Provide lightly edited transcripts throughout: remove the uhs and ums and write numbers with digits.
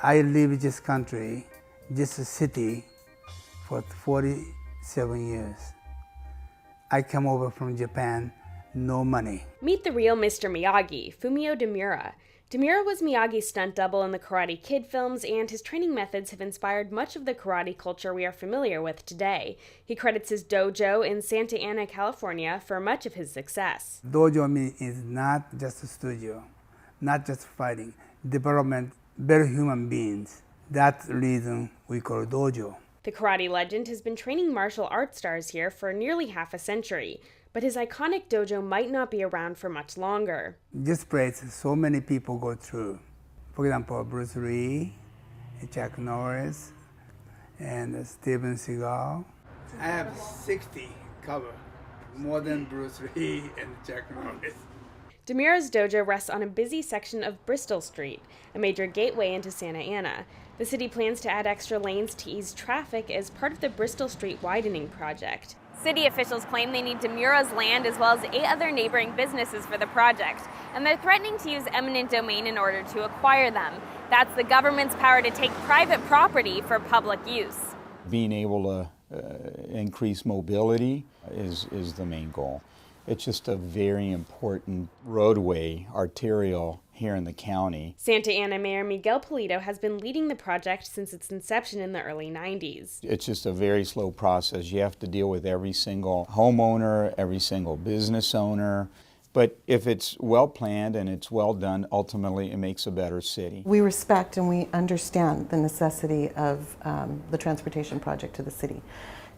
I live this country, this city, for 47 years. I came over from Japan, no money. Meet the real Mr. Miyagi, Fumio Demura. Demura was Miyagi's stunt double in the Karate Kid films, and his training methods have inspired much of the karate culture we are familiar with today. He credits his dojo in Santa Ana, California, for much of his success. Dojo is not just a studio, not just fighting, development, better human beings. That's the reason we call it dojo. The karate legend has been training martial arts stars here for nearly half a century, but his iconic dojo might not be around for much longer. This place, so many people go through. For example, Bruce Lee, Chuck Norris, and Steven Seagal. I have 60 cover, more than Bruce Lee and Chuck Norris. Demura's dojo rests on a busy section of Bristol Street, a major gateway into Santa Ana. The city plans to add extra lanes to ease traffic as part of the Bristol Street Widening Project. City officials claim they need Demura's land as well as 8 other neighboring businesses for the project, and they're threatening to use eminent domain in order to acquire them. That's the government's power to take private property for public use. Being able to increase mobility is the main goal. It's just a very important roadway, arterial, here in the county. Santa Ana Mayor Miguel Polito has been leading the project since its inception in the early 90s. It's just a very slow process. You have to deal with every single homeowner, every single business owner. But if it's well planned and it's well done, ultimately it makes a better city. We respect and we understand the necessity of the transportation project to the city.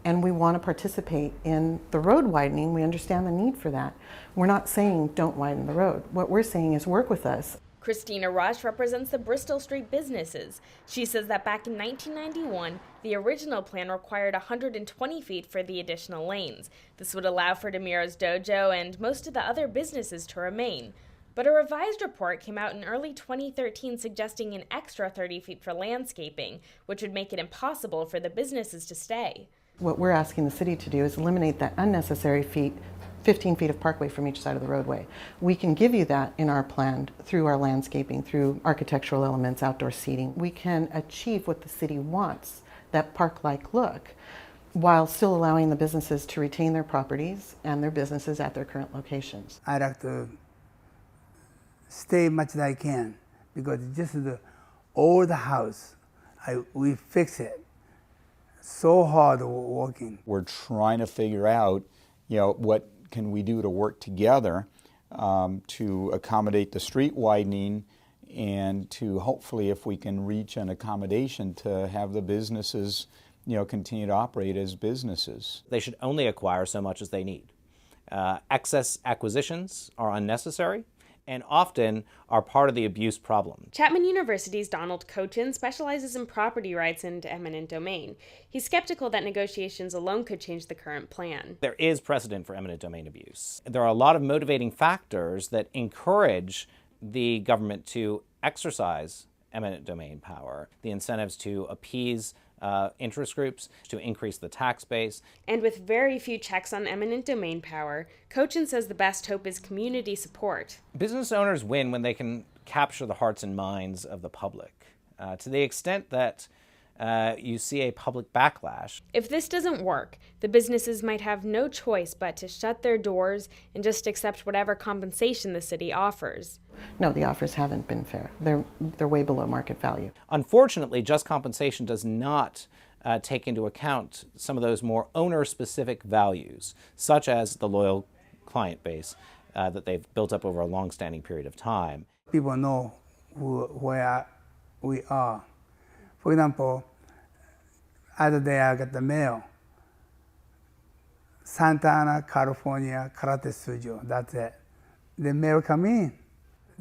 And we want to participate in the road widening. We understand the need for that. We're not saying don't widen the road. What we're saying is work with us. Christina represents the Bristol Street businesses. She says that back in 1991, the original plan required 120 feet for the additional lanes. This would allow for Demura's dojo and most of the other businesses to remain. But a revised report came out in early 2013 suggesting an extra 30 feet for landscaping, which would make it impossible for the businesses to stay. What we're asking the city to do is eliminate that unnecessary 15 feet of parkway from each side of the roadway. We can give you that in our plan through our landscaping, through architectural elements, outdoor seating. We can achieve what the city wants, that park-like look, while still allowing the businesses to retain their properties and their businesses at their current locations. I like to stay much as I can because just the old house, we fix it. So hard working. We're trying to figure out, what can we do to work together to accommodate the street widening and to hopefully, if we can reach an accommodation, to have the businesses, continue to operate as businesses. They should only acquire so much as they need. Excess acquisitions are unnecessary and often are part of the abuse problem. Chapman University's Donald Kochan specializes in property rights and eminent domain. He's skeptical that negotiations alone could change the current plan. There is precedent for eminent domain abuse. There are a lot of motivating factors that encourage the government to exercise eminent domain power, the incentives to appease interest groups, to increase the tax base. And with very few checks on eminent domain power, Kochan says the best hope is community support. Business owners win when they can capture the hearts and minds of the public. To the extent that you see a public backlash. If this doesn't work, the businesses might have no choice but to shut their doors and just accept whatever compensation the city offers. No, the offers haven't been fair. They're way below market value. Unfortunately, just compensation does not take into account some of those more owner-specific values, such as the loyal client base that they've built up over a long-standing period of time. People know where we are. For example, other day I got the mail. Santa Ana, California, Karate Studio, that's it. The mail come in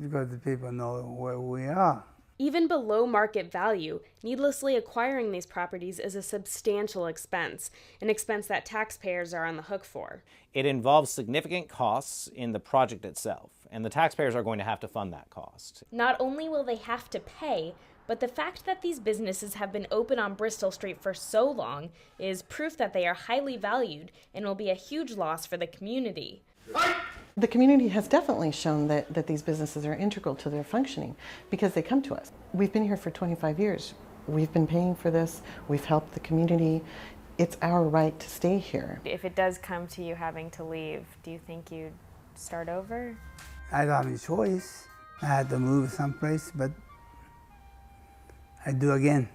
because the people know where we are. Even below market value, needlessly acquiring these properties is a substantial expense, an expense that taxpayers are on the hook for. It involves significant costs in the project itself, and the taxpayers are going to have to fund that cost. Not only will they have to pay, but the fact that these businesses have been open on Bristol Street for so long is proof that they are highly valued and will be a huge loss for the community. The community has definitely shown that these businesses are integral to their functioning because they come to us. We've been here for 25 years. We've been paying for this. We've helped the community. It's our right to stay here. If it does come to you having to leave, do you think you'd start over? I don't have any choice. I had to move someplace, but I'd do again.